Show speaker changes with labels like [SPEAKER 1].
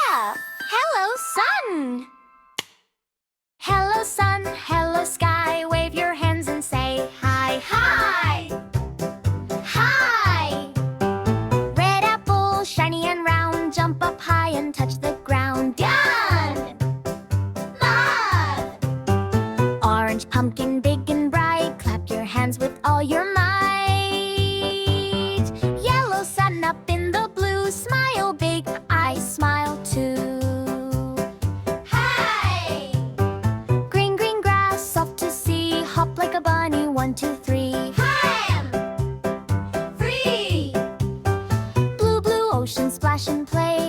[SPEAKER 1] Yeah! Hello, sun! Hello, sun, hello, sky. Wave your hands and say hi, hi! Hi! Red apple, shiny and round. Jump up high and touch the ground. Done! Mud! Orange pumpkin, big and bright. Clap your hands with all your might. Yellow sun up in the blue. Smile big, I smile too. Hi! Green, green grass, soft to see. Hop like a bunny, 1, 2, 3. Hi! Free! Blue, blue ocean, splash and play.